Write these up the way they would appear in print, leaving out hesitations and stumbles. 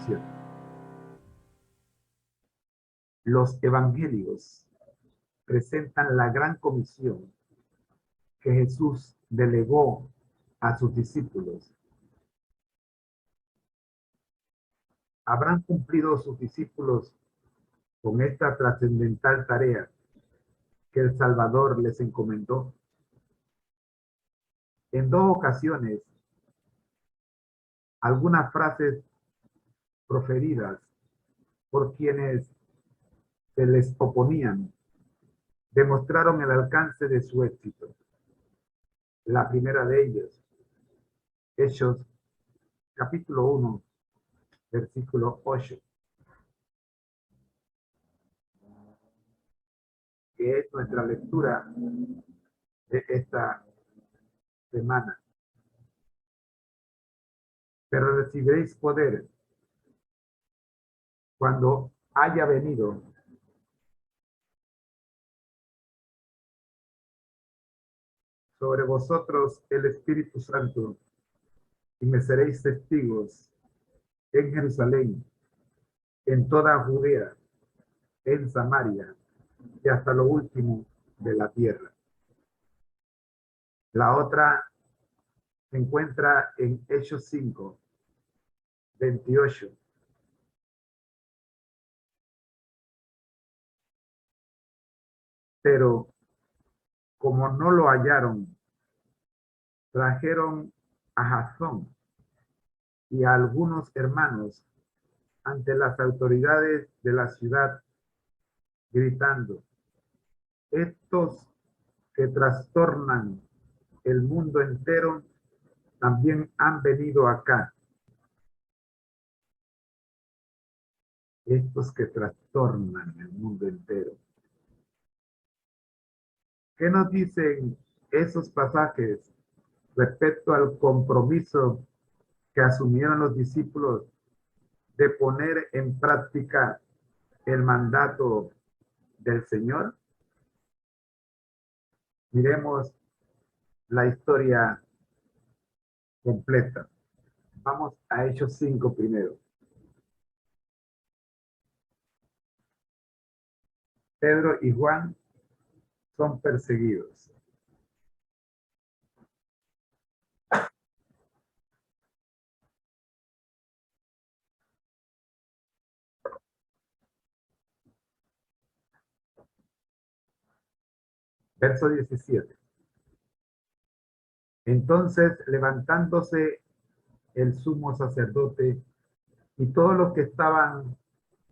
introducción. Los evangelios presentan la gran comisión que Jesús delegó a sus discípulos. ¿Habrán cumplido sus discípulos con esta trascendental tarea que el Salvador les encomendó? En 2 ocasiones, algunas frases proferidas por quienes se les oponían demostraron el alcance de su éxito. La primera de ellas, Hechos capítulo 1, versículo 8, que es nuestra lectura de esta semana. Pero recibiréis poder cuando haya venido sobre vosotros el Espíritu Santo, y me seréis testigos en Jerusalén, en toda Judea, en Samaria y hasta lo último de la tierra. La otra se encuentra en Hechos 5, 28. Pero como no lo hallaron, trajeron a Jasón y a algunos hermanos ante las autoridades de la ciudad, gritando: estos que trastornan el mundo entero también han venido acá. Estos que trastornan el mundo entero. ¿Qué nos dicen esos pasajes respecto al compromiso que asumieron los discípulos de poner en práctica el mandato del Señor? Miremos la historia completa. Vamos a Hechos 5 primero. Pedro y Juan son perseguidos. Verso 17. Entonces, levantándose el sumo sacerdote y todos los que estaban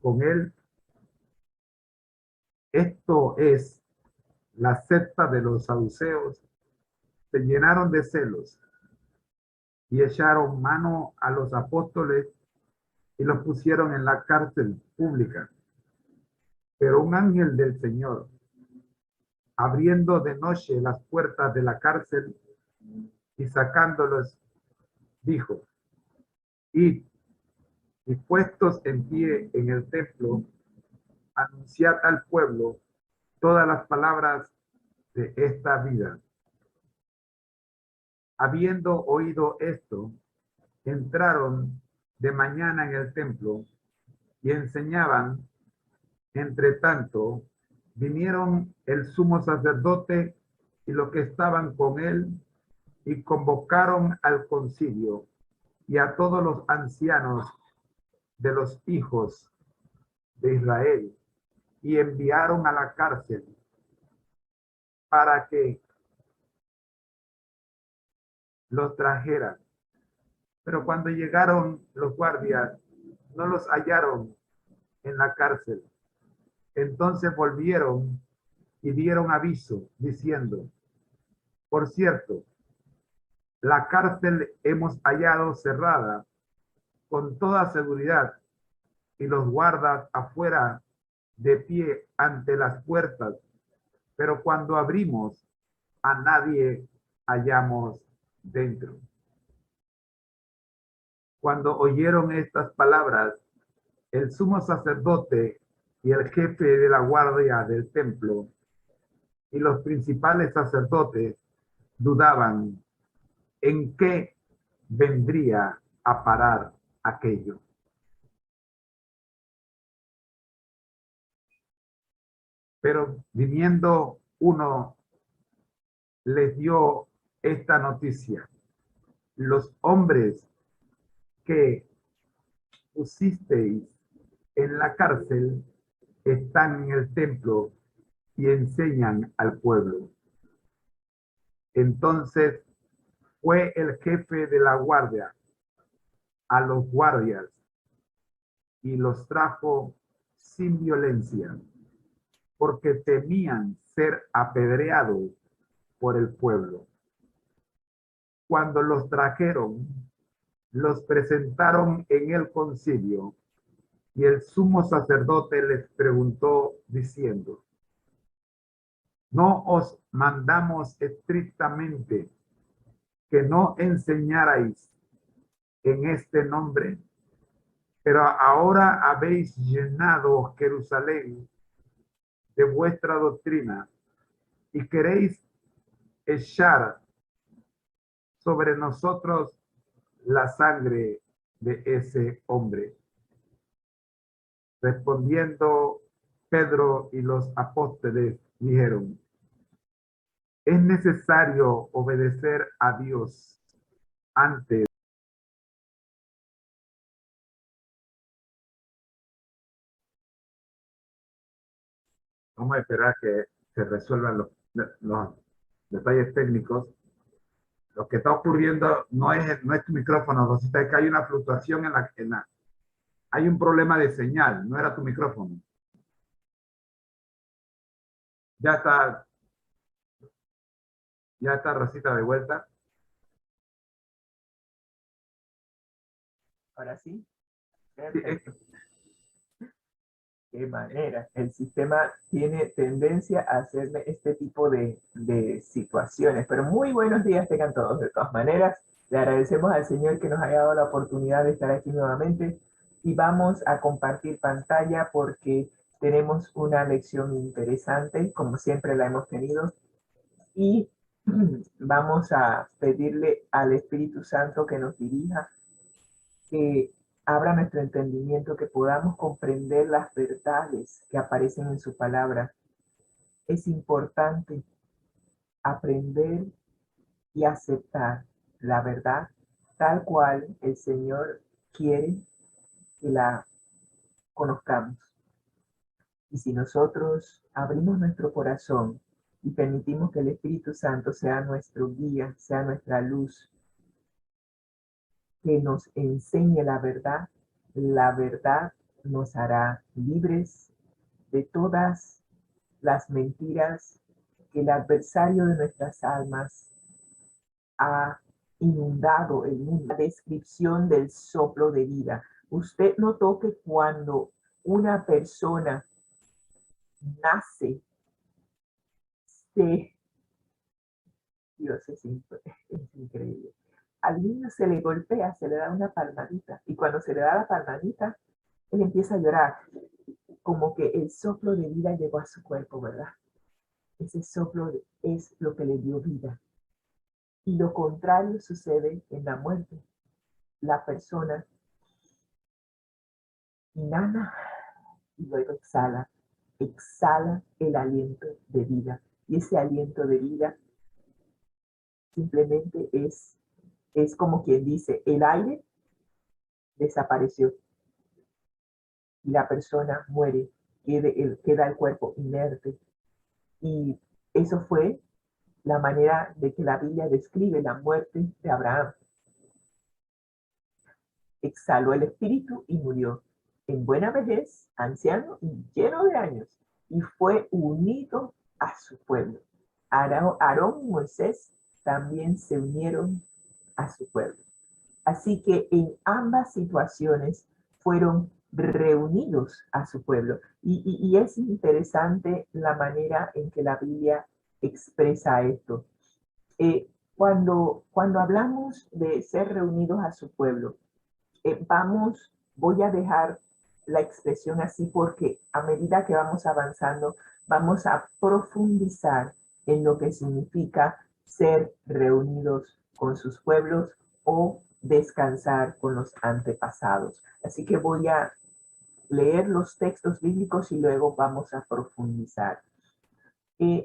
con él, esto es, la secta de los saduceos, se llenaron de celos y echaron mano a los apóstoles y los pusieron en la cárcel pública. Pero un ángel del Señor, abriendo de noche las puertas de la cárcel y sacándolos, dijo: id, y puestos en pie en el templo, anunciad al pueblo todas las palabras de esta vida. Habiendo oído esto, entraron de mañana en el templo y enseñaban. Entre tanto, vinieron el sumo sacerdote y los que estaban con él, y convocaron al concilio y a todos los ancianos de los hijos de Israel, y enviaron a la cárcel para que los trajeran. Pero cuando llegaron los guardias, no los hallaron en la cárcel. Entonces volvieron y dieron aviso, diciendo: por cierto, la cárcel hemos hallado cerrada con toda seguridad, y los guardas afuera de pie ante las puertas, pero cuando abrimos, a nadie hallamos dentro. Cuando oyeron estas palabras, el sumo sacerdote y el jefe de la guardia del templo y los principales sacerdotes dudaban en qué vendría a parar aquello. Pero viniendo uno, les dio esta noticia: los hombres que pusisteis en la cárcel están en el templo y enseñan al pueblo. Entonces fue el jefe de la guardia a los guardias y los trajo sin violencia, porque temían ser apedreados por el pueblo. Cuando los trajeron, los presentaron en el concilio, y el sumo sacerdote les preguntó diciendo: ¿no os mandamos estrictamente que no enseñarais en este nombre? Pero ahora habéis llenado Jerusalén de vuestra doctrina y queréis echar sobre nosotros la sangre de ese hombre. Respondiendo Pedro y los apóstoles dijeron: es necesario obedecer a Dios antes. Vamos a esperar que se resuelvan los detalles técnicos. Lo que está ocurriendo no es tu micrófono, Rosita, es que hay una fluctuación hay un problema de señal, no era tu micrófono. Ya está, ya está Rosita de vuelta. Ahora sí. Sí, Perfecto. Qué manera. El sistema tiene tendencia a hacerme este tipo de situaciones. Pero muy buenos días tengan todos. De todas maneras, le agradecemos al Señor que nos haya dado la oportunidad de estar aquí nuevamente. Y vamos a compartir pantalla porque tenemos una lección interesante, como siempre la hemos tenido. Y vamos a pedirle al Espíritu Santo que nos dirija, que abra nuestro entendimiento, que podamos comprender las verdades que aparecen en su palabra. Es importante aprender y aceptar la verdad tal cual el Señor quiere que la conozcamos. Y si nosotros abrimos nuestro corazón y permitimos que el Espíritu Santo sea nuestro guía, sea nuestra luz, que nos enseñe la verdad nos hará libres de todas las mentiras que el adversario de nuestras almas ha inundado el mundo. La descripción del soplo de vida. Usted notó que cuando una persona nace, Dios es increíble. Al niño se le golpea, se le da una palmadita, y cuando se le da la palmadita, él empieza a llorar, como que el soplo de vida llegó a su cuerpo, ¿verdad? Ese soplo es lo que le dio vida. Y lo contrario sucede en la muerte. La persona inhala y luego exhala el aliento de vida. Y ese aliento de vida simplemente es como quien dice, el aire desapareció y la persona muere, queda el cuerpo inerte. Y eso fue la manera de que la Biblia describe la muerte de Abraham. Exhaló el espíritu y murió en buena vejez, anciano y lleno de años, y fue unido a su pueblo. Aarón y Moisés también se unieron a su pueblo. Así que en ambas situaciones fueron reunidos a su pueblo. Y es interesante la manera en que la Biblia expresa esto. Cuando hablamos de ser reunidos a su pueblo, voy a dejar la expresión así porque a medida que vamos avanzando, vamos a profundizar en lo que significa ser reunidos con sus pueblos o descansar con los antepasados. Así que voy a leer los textos bíblicos y luego vamos a profundizar.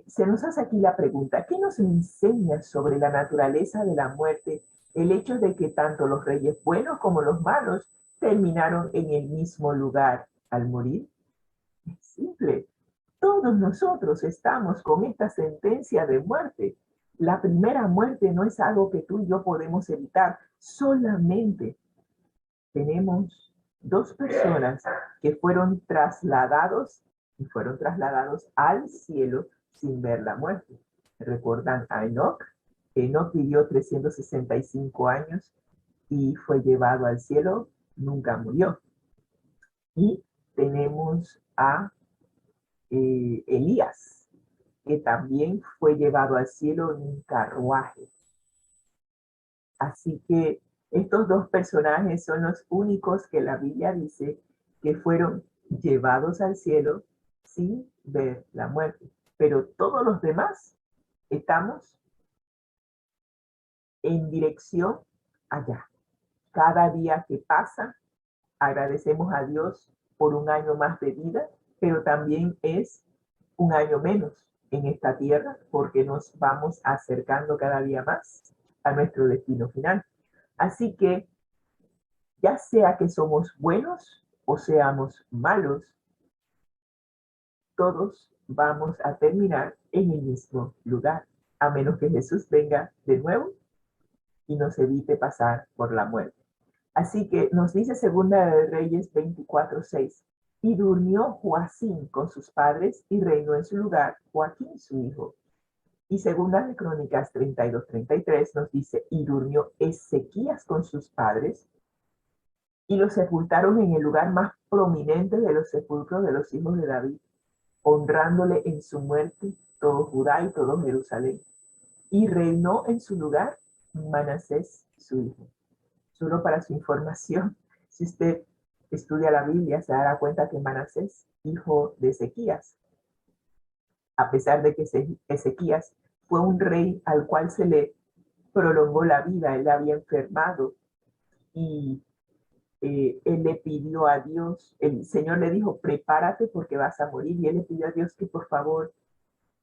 se nos hace aquí la pregunta, ¿qué nos enseña sobre la naturaleza de la muerte el hecho de que tanto los reyes buenos como los malos terminaron en el mismo lugar al morir? Es simple. Todos nosotros estamos con esta sentencia de muerte. La primera muerte no es algo que tú y yo podemos evitar. Solamente tenemos dos personas que fueron trasladados y fueron trasladados al cielo sin ver la muerte. ¿Recuerdan a Enoch? Enoch vivió 365 años y fue llevado al cielo, nunca murió. Y tenemos a Elías, que también fue llevado al cielo en un carruaje. Así que estos dos personajes son los únicos que la Biblia dice que fueron llevados al cielo sin ver la muerte. Pero todos los demás estamos en dirección allá. Cada día que pasa, agradecemos a Dios por un año más de vida, pero también es un año menos en esta tierra porque nos vamos acercando cada día más a nuestro destino final. Así que ya sea que somos buenos o seamos malos, todos vamos a terminar en el mismo lugar, a menos que Jesús venga de nuevo y nos evite pasar por la muerte. Así que nos dice Segunda de Reyes 24:6, y durmió Joacim con sus padres y reinó en su lugar Joaquín su hijo. Y Segunda de Crónicas 32:33 nos dice, y durmió Ezequías con sus padres y lo sepultaron en el lugar más prominente de los sepulcros de los hijos de David, honrándole en su muerte todo Judá y todo Jerusalén. Y reinó en su lugar Manasés su hijo. Solo para su información, si usted estudia la Biblia, se dará cuenta que Manasés, hijo de Ezequías, a pesar de que Ezequías fue un rey al cual se le prolongó la vida, él había enfermado y él le pidió a Dios, el Señor le dijo, prepárate porque vas a morir, y él le pidió a Dios que por favor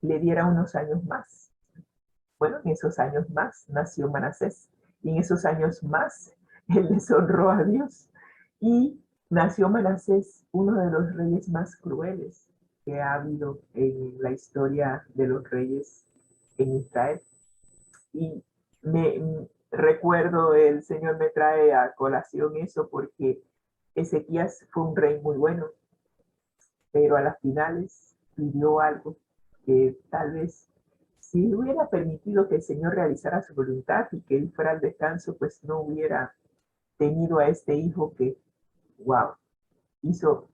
le diera unos años más. Bueno, en esos años más nació Manasés, y en esos años más él deshonró a Dios, y nació Manasés, uno de los reyes más crueles que ha habido en la historia de los reyes en Israel. Y recuerdo, el Señor me trae a colación eso porque Ezequías fue un rey muy bueno, pero a las finales pidió algo que tal vez si hubiera permitido que el Señor realizara su voluntad y que él fuera al descanso, pues no hubiera tenido a este hijo que, wow, hizo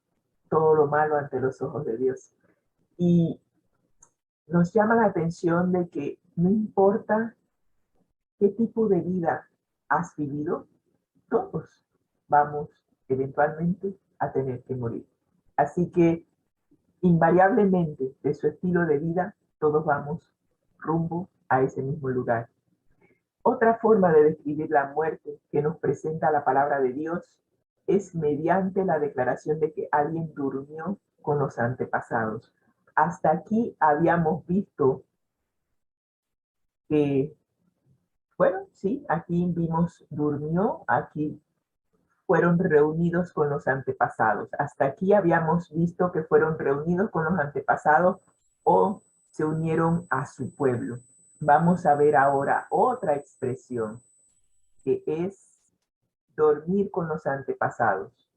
todo lo malo ante los ojos de Dios. Y nos llama la atención de que no importa qué tipo de vida has vivido, todos vamos eventualmente a tener que morir. Así que invariablemente de su estilo de vida, todos vamos rumbo a ese mismo lugar. Otra forma de describir la muerte que nos presenta la palabra de Dios es mediante la declaración de que alguien durmió con los antepasados. Hasta aquí habíamos visto que, bueno, sí, aquí vimos durmió, aquí fueron reunidos con los antepasados. Hasta aquí habíamos visto que fueron reunidos con los antepasados o se unieron a su pueblo. Vamos a ver ahora otra expresión que es dormir con los antepasados.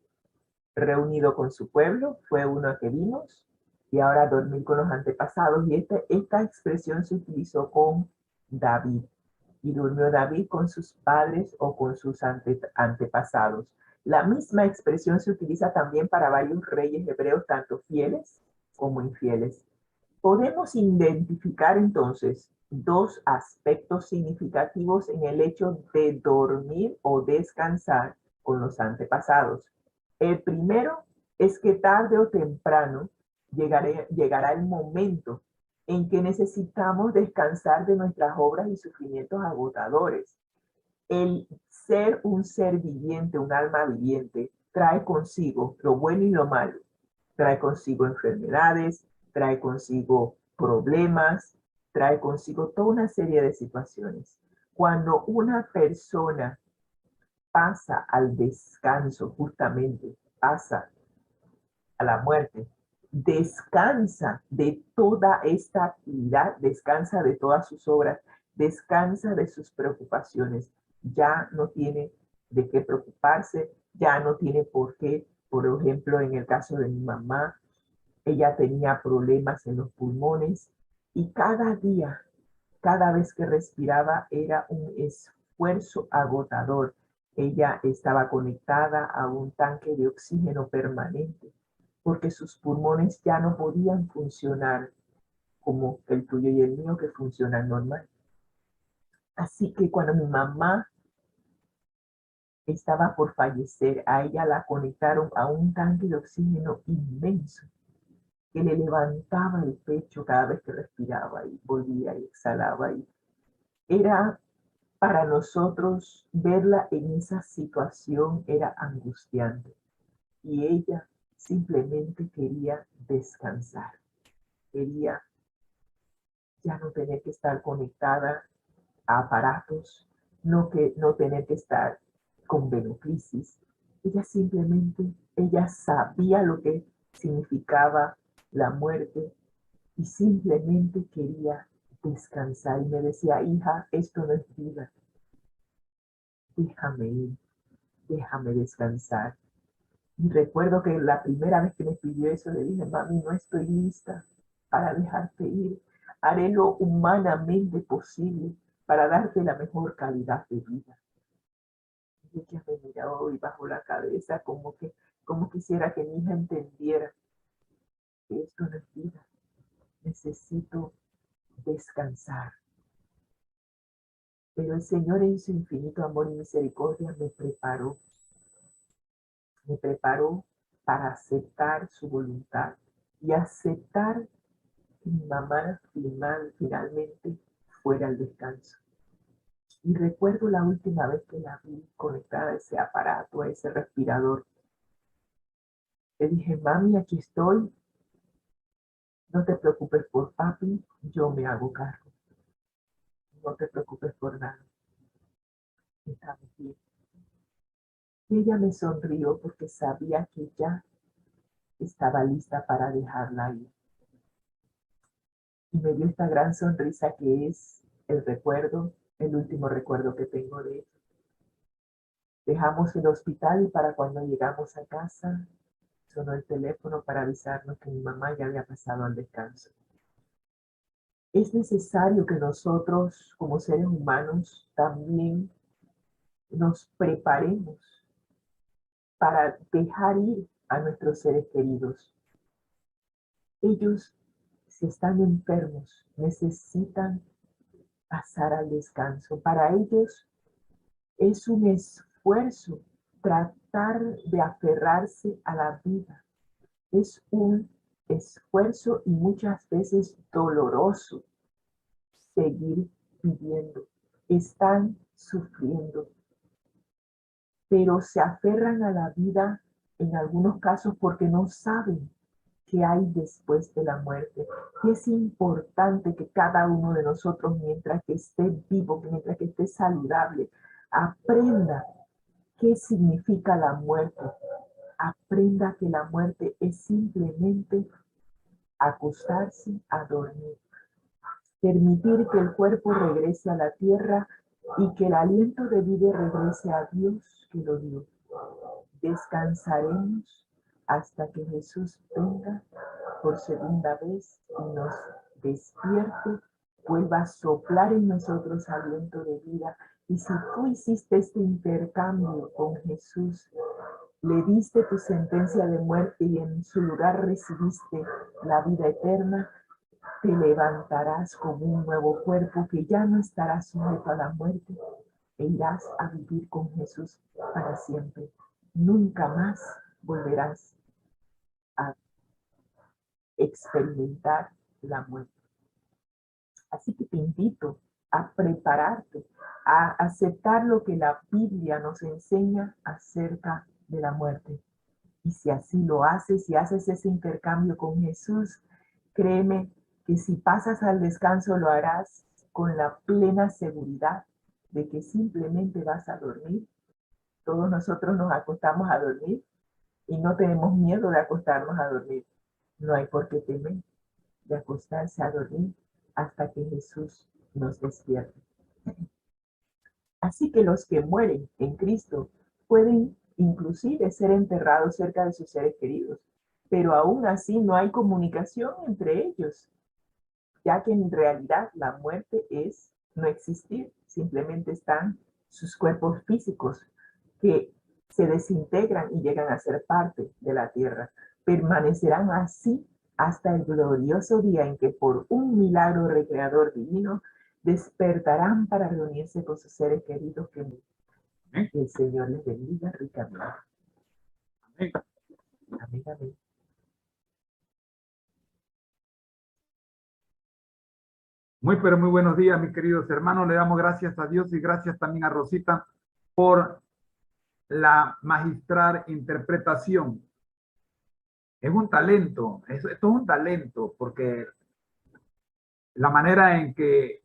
Reunido con su pueblo fue uno que vimos y ahora dormir con los antepasados. Y esta expresión se utilizó con David. Y durmió David con sus padres o con sus antepasados. La misma expresión se utiliza también para varios reyes hebreos, tanto fieles como infieles. Podemos identificar entonces dos aspectos significativos en el hecho de dormir o descansar con los antepasados. El primero es que tarde o temprano llegará el momento en que necesitamos descansar de nuestras obras y sufrimientos agotadores. El ser un ser viviente, un alma viviente, trae consigo lo bueno y lo malo. Trae consigo enfermedades, trae consigo problemas, trae consigo toda una serie de situaciones. Cuando una persona pasa al descanso, justamente pasa a la muerte, descansa de toda esta actividad, descansa de todas sus obras, descansa de sus preocupaciones, ya no tiene de qué preocuparse, ya no tiene por qué. Por ejemplo, en el caso de mi mamá, ella tenía problemas en los pulmones y cada día, cada vez que respiraba era un esfuerzo agotador. Ella estaba conectada a un tanque de oxígeno permanente porque sus pulmones ya no podían funcionar como el tuyo y el mío que funcionan normal. Así que cuando mi mamá estaba por fallecer, a ella la conectaron a un tanque de oxígeno inmenso que le levantaba el pecho cada vez que respiraba y volvía y exhalaba. Y era para nosotros verla en esa situación era angustiante. Y ella simplemente quería descansar. Quería ya no tener que estar conectada a aparatos, no tener que estar con beneficios. Ella simplemente, ella sabía lo que significaba la muerte y simplemente quería descansar. Y me decía, hija, esto no es vida. Déjame ir, déjame descansar. Y recuerdo que la primera vez que me pidió eso, le dije, mami, no estoy lista para dejarte ir. Haré lo humanamente posible para darte la mejor calidad de vida. Y ella me miró y bajó la cabeza como quisiera que mi hija entendiera que esto no es vida. Necesito descansar. Pero el Señor en su infinito amor y misericordia me preparó para aceptar su voluntad y aceptar que mi mamá finalmente fuera al descanso. Y recuerdo la última vez que la vi conectada a ese aparato, a ese respirador. Le dije, mami, aquí estoy. No te preocupes por papi, yo me hago cargo. No te preocupes por nada. Estamos bien. Y ella me sonrió porque sabía que ya estaba lista para dejarla ir. Y me dio esta gran sonrisa que es el recuerdo, el último recuerdo que tengo de ella. Dejamos el hospital y para cuando llegamos a casa, sonó el teléfono para avisarnos que mi mamá ya había pasado al descanso. Es necesario que nosotros, como seres humanos, también nos preparemos para dejar ir a nuestros seres queridos. Ellos, si están enfermos, necesitan pasar al descanso. Para ellos es un esfuerzo tratar de aferrarse a la vida. Es un esfuerzo y muchas veces doloroso seguir viviendo. Están sufriendo, pero se aferran a la vida en algunos casos porque no saben qué hay después de la muerte. Y es importante que cada uno de nosotros, mientras que esté vivo, mientras que esté saludable, aprenda qué significa la muerte. Aprenda que la muerte es simplemente acostarse a dormir. Permitir que el cuerpo regrese a la tierra y que el aliento de vida regrese a Dios que lo dio. Descansaremos hasta que Jesús venga por segunda vez y nos despierte, vuelva a soplar en nosotros aliento de vida. Y si tú hiciste este intercambio con Jesús, le diste tu sentencia de muerte y en su lugar recibiste la vida eterna, te levantarás con un nuevo cuerpo que ya no estará sujeto a la muerte e irás a vivir con Jesús para siempre. Nunca más volverás a experimentar la muerte. Así que te invito a prepararte, a aceptar lo que la Biblia nos enseña acerca de la muerte. Y si así lo haces, si haces ese intercambio con Jesús, créeme que si pasas al descanso lo harás con la plena seguridad de que simplemente vas a dormir. Todos nosotros nos acostamos a dormir y no tenemos miedo de acostarnos a dormir. No hay por qué temer de acostarse a dormir hasta que Jesús nos despierte. Así que los que mueren en Cristo pueden inclusive ser enterrados cerca de sus seres queridos, pero aún así no hay comunicación entre ellos, ya que en realidad la muerte es no existir, simplemente están sus cuerpos físicos que se desintegran y llegan a ser parte de la tierra. Permanecerán así hasta el glorioso día en que por un milagro recreador divino despertarán para reunirse con sus seres queridos que el Señor les bendiga ricamente. Amén. Amén, amén. Pero muy buenos días, mis queridos hermanos. Le damos gracias a Dios y gracias también a Rosita por la magistral interpretación. Es un talento, esto es un talento, porque la manera en que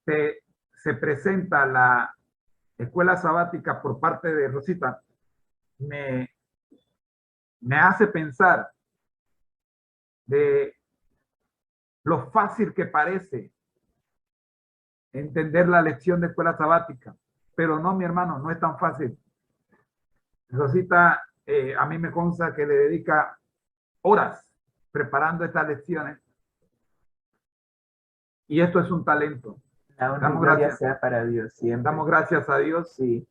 se presenta la escuela sabática por parte de Rosita me hace pensar de lo fácil que parece entender la lección de escuela sabática, pero no, mi hermano, no es tan fácil. Rosita, a mí me consta que le dedica horas preparando estas lecciones y esto es un talento. La honra y gloria sea para Dios siempre. Damos gracias a Dios, sí,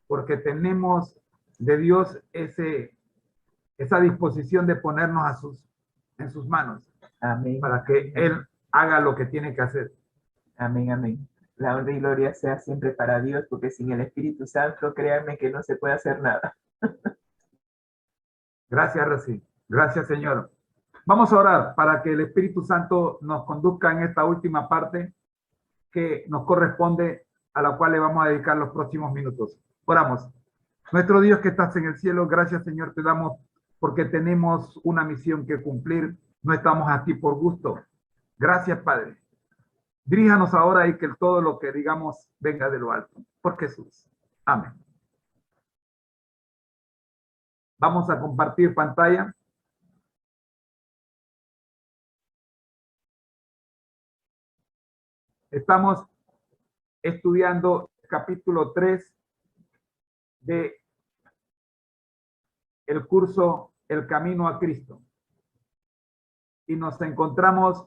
porque tenemos de Dios esa disposición de ponernos en sus manos. Amén. Para que Él haga lo que tiene que hacer. Amén, amén. La honra y gloria sea siempre para Dios, porque sin el Espíritu Santo, créanme que no se puede hacer nada. Gracias, Rosy. Gracias, Señor. Vamos a orar para que el Espíritu Santo nos conduzca en esta última parte que nos corresponde, a la cual le vamos a dedicar los próximos minutos. Oramos. Nuestro Dios que estás en el cielo, gracias, Señor, te damos porque tenemos una misión que cumplir. No estamos aquí por gusto. Gracias, Padre. Diríjanos ahora y que todo lo que digamos venga de lo alto. Por Jesús. Amén. Vamos a compartir pantalla. Estamos estudiando el capítulo 3 de el curso El Camino a Cristo. Y nos encontramos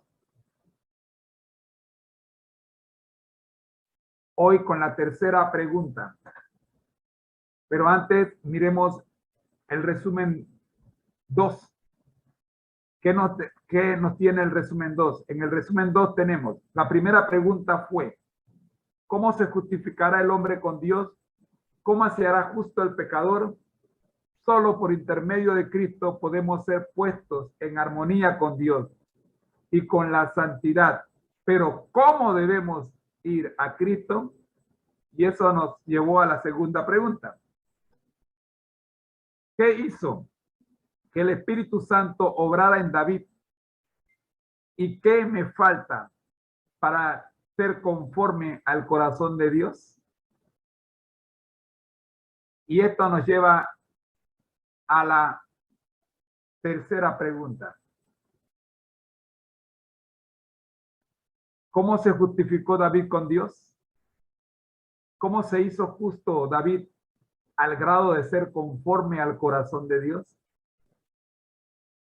hoy con la tercera pregunta. Pero antes miremos el resumen 2. ¿Qué nos tiene el resumen 2? En el resumen 2 tenemos, la primera pregunta fue, ¿cómo se justificará el hombre con Dios? ¿Cómo se hará justo el pecador? Solo por intermedio de Cristo podemos ser puestos en armonía con Dios y con la santidad. Pero ¿cómo debemos ir a Cristo? Y eso nos llevó a la segunda pregunta. ¿Qué hizo que el Espíritu Santo obrara en David? ¿Y qué me falta para ser conforme al corazón de Dios? Y esto nos lleva a la tercera pregunta. ¿Cómo se justificó David con Dios? ¿Cómo se hizo justo David al grado de ser conforme al corazón de Dios?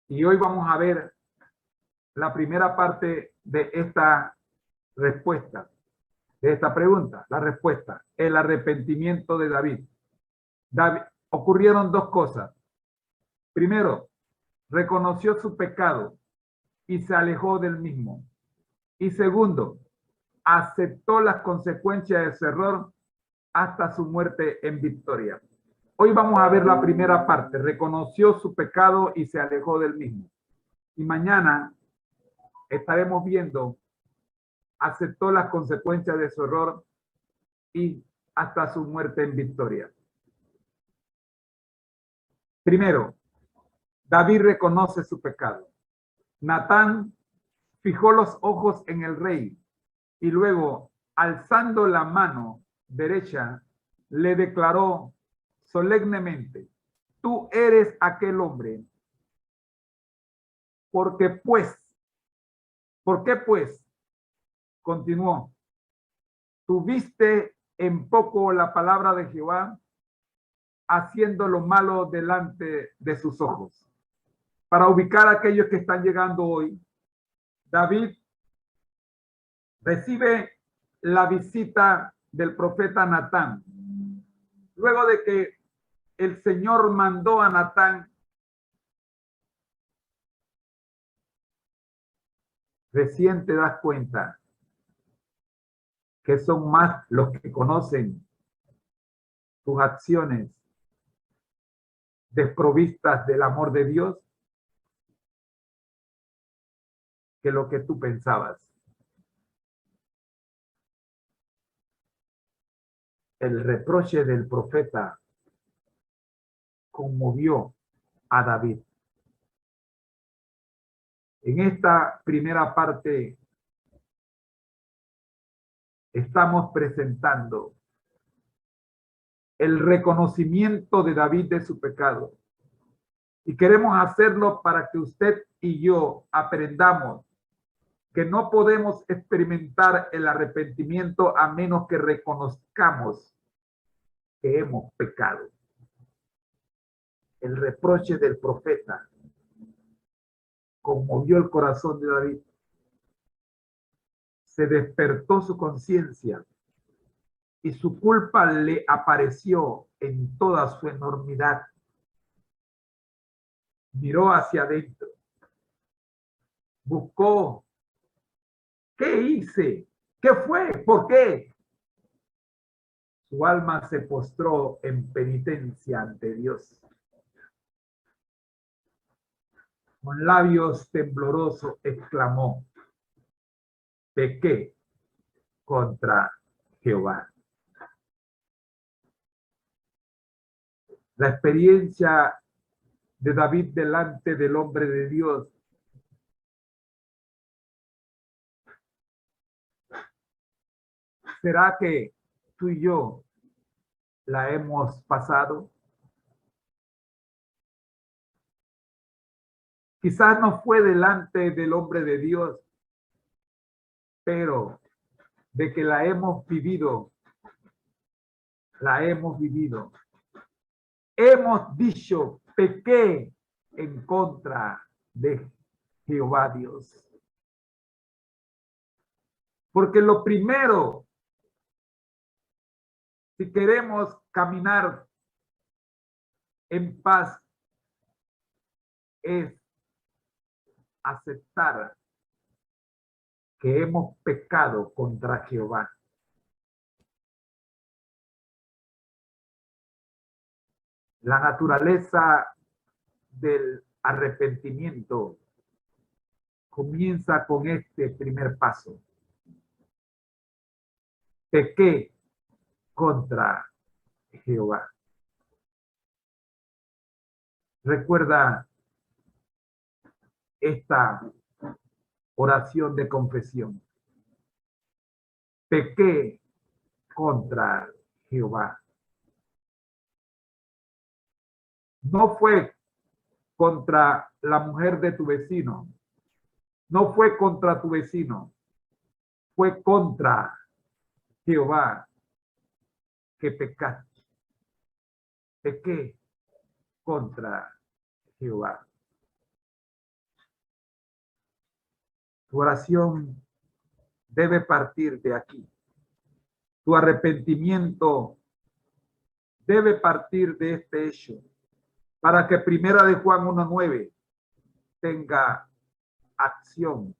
Y hoy vamos a ver la primera parte de esta respuesta, de esta pregunta. La respuesta, el arrepentimiento de David. Ocurrieron dos cosas. Primero, reconoció su pecado y se alejó del mismo. Y segundo, aceptó las consecuencias de su error hasta su muerte en victoria. Hoy vamos a ver la primera parte. Reconoció su pecado y se alejó del mismo. Y mañana estaremos viendo, aceptó las consecuencias de su error y hasta su muerte en victoria. Primero, David reconoce su pecado. Natán fijó los ojos en el rey y luego, alzando la mano derecha, le declaró solemnemente: tú eres aquel hombre. ¿Por qué pues? Continuó. Tuviste en poco la palabra de Jehová, haciendo lo malo delante de sus ojos. Para ubicar a aquellos que están llegando hoy, David recibe la visita del profeta Natán. Luego de que el Señor mandó a Natán, recién te das cuenta que son más los que conocen tus acciones desprovistas del amor de Dios que lo que tú pensabas. El reproche del profeta conmovió a David. En esta primera parte estamos presentando el reconocimiento de David de su pecado. Y queremos hacerlo para que usted y yo aprendamos que no podemos experimentar el arrepentimiento a menos que reconozcamos que hemos pecado. El reproche del profeta conmovió el corazón de David. Se despertó su conciencia y su culpa le apareció en toda su enormidad. Miró hacia adentro. Buscó. ¿Qué hice? ¿Qué fue? ¿Por qué? Su alma se postró en penitencia ante Dios. Con labios temblorosos exclamó: pequé contra Jehová. La experiencia de David delante del hombre de Dios ¿será que tú y yo la hemos pasado? Quizás no fue delante del hombre de Dios, pero de que la hemos vivido, la hemos vivido. Hemos dicho: pequé en contra de Jehová Dios. Porque lo primero, si queremos caminar en paz, es aceptar que hemos pecado contra Jehová. La naturaleza del arrepentimiento comienza con este primer paso. Pequé contra Jehová. Recuerda esta oración de confesión. Pequé contra Jehová. No fue contra la mujer de tu vecino. No fue contra tu vecino. Fue contra Jehová que pecaste. Pequé contra Jehová. Tu oración debe partir de aquí. Tu arrepentimiento debe partir de este hecho, para que Primera de Juan 1:9 tenga acción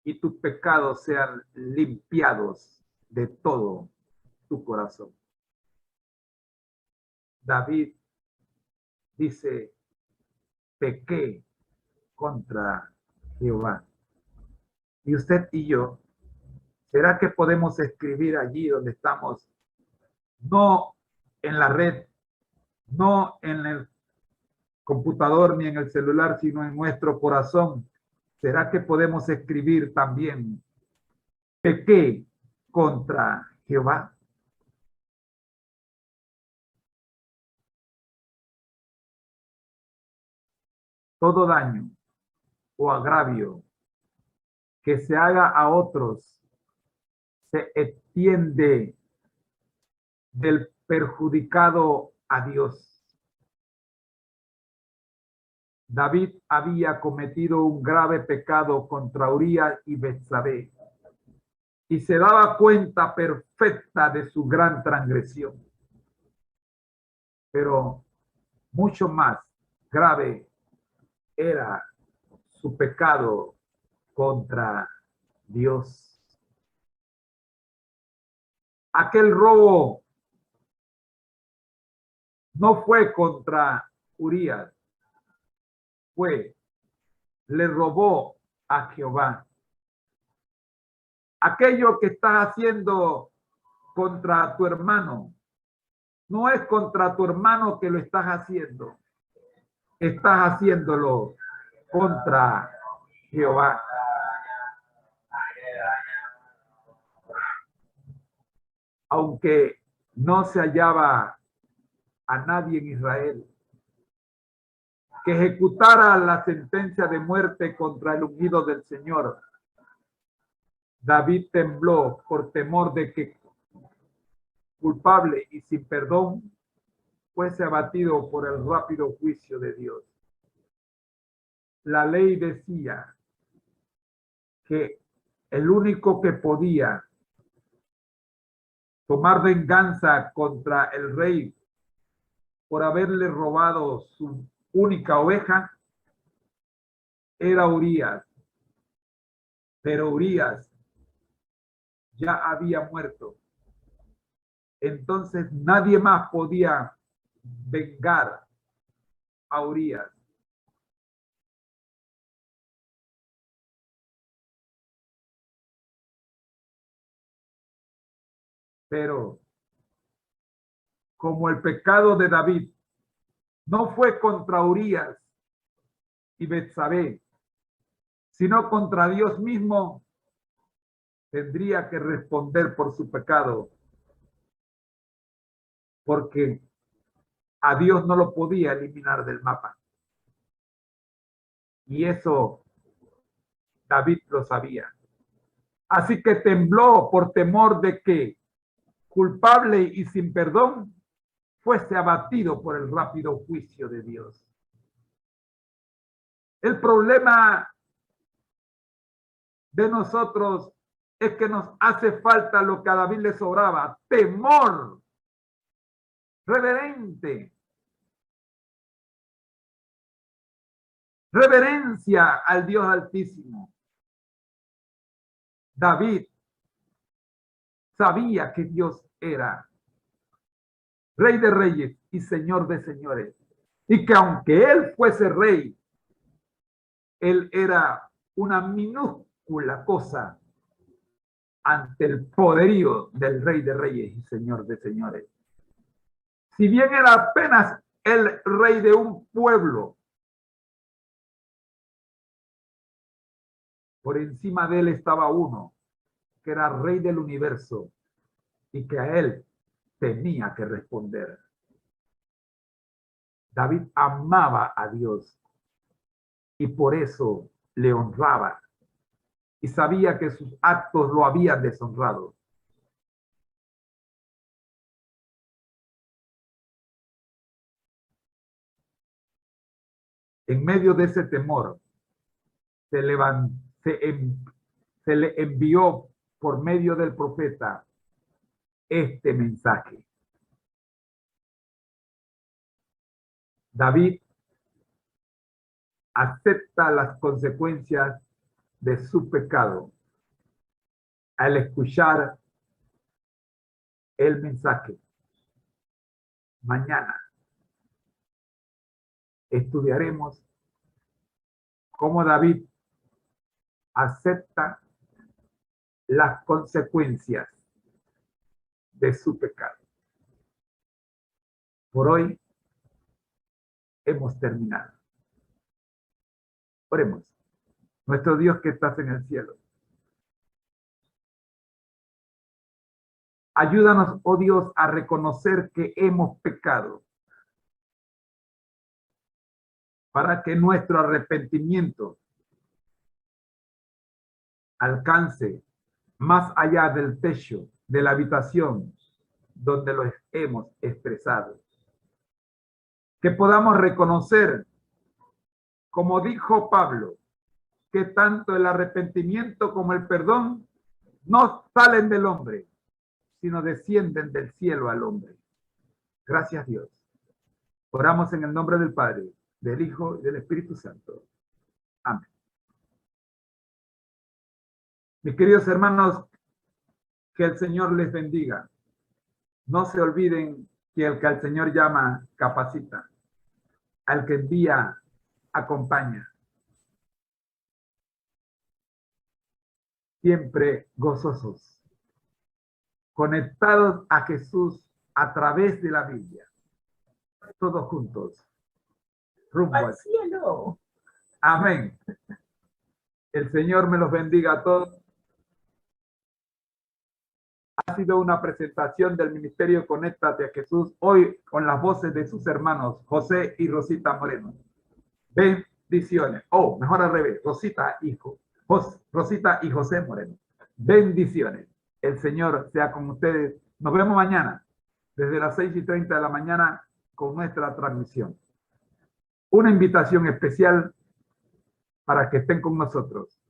y tus pecados sean limpiados de todo tu corazón. David dice: pequé contra Jehová. Y usted y yo, ¿será que podemos escribir allí donde estamos? No en la red, no en el computador ni en el celular, sino en nuestro corazón. ¿Será que podemos escribir también pequé contra Jehová? Todo daño o agravio que se haga a otros se extiende del perjudicado a Dios. David había cometido un grave pecado contra Urías y Betsabé y se daba cuenta perfecta de su gran transgresión. Pero mucho más grave era su pecado contra Dios. Aquel robo no fue contra Urías, le robó a Jehová. Aquello que estás haciendo contra tu hermano, no es contra tu hermano que lo estás haciéndolo contra Jehová. Aunque no se hallaba a nadie en Israel que ejecutara la sentencia de muerte contra el ungido del Señor, David tembló por temor de que culpable y sin perdón fuese abatido por el rápido juicio de Dios. La ley decía que el único que podía tomar venganza contra el rey por haberle robado su única oveja era Urías, pero Urías ya había muerto. Entonces nadie más podía vengar a Urías. Pero como el pecado de David no fue contra Urías y Betsabé, sino contra Dios mismo, tendría que responder por su pecado, porque a Dios no lo podía eliminar del mapa. Y eso David lo sabía. Así que tembló por temor de que, culpable y sin perdón, fuese abatido por el rápido juicio de Dios. El problema de nosotros es que nos hace falta lo que a David le sobraba: temor reverente, reverencia al Dios Altísimo. David sabía que Dios era Rey de reyes y Señor de señores, y que aunque él fuese rey, él era una minúscula cosa ante el poderío del Rey de reyes y Señor de señores. Si bien era apenas el rey de un pueblo, por encima de él estaba uno que era rey del universo y que a él tenía que responder. David amaba a Dios y por eso le honraba, y sabía que sus actos lo habían deshonrado. En medio de ese temor, se le envió por medio del profeta este mensaje. David acepta las consecuencias de su pecado al escuchar el mensaje. Mañana estudiaremos cómo David acepta las consecuencias de su pecado. Por hoy hemos terminado. Oremos. Nuestro Dios que estás en el cielo. Ayúdanos, oh Dios, a reconocer que hemos pecado, para que nuestro arrepentimiento alcance más allá del techo de la habitación donde lo hemos expresado. Que podamos reconocer, como dijo Pablo, que tanto el arrepentimiento como el perdón no salen del hombre, sino descienden del cielo al hombre. Gracias, Dios. Oramos en el nombre del Padre, del Hijo y del Espíritu Santo. Amén. Mis queridos hermanos, que el Señor les bendiga. No se olviden que el que al Señor llama, capacita. Al que envía, acompaña. Siempre gozosos, conectados a Jesús a través de la Biblia. Todos juntos. Rumbo al cielo. Amén. El Señor me los bendiga a todos. Ha sido una presentación del Ministerio Conéctate a Jesús, hoy con las voces de sus hermanos José y Rosita Moreno. Bendiciones. Oh, mejor al revés, Rosita y José Moreno. Bendiciones. El Señor sea con ustedes. Nos vemos mañana, desde las 6:30 de la mañana, con nuestra transmisión. Una invitación especial para que estén con nosotros.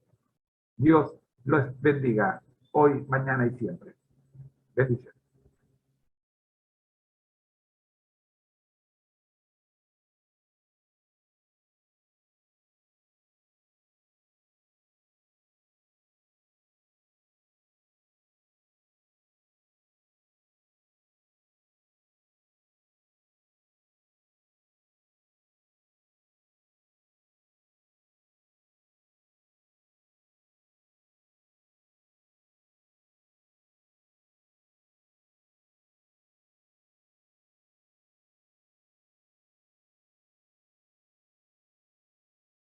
Dios los bendiga hoy, mañana y siempre. Bendiciones.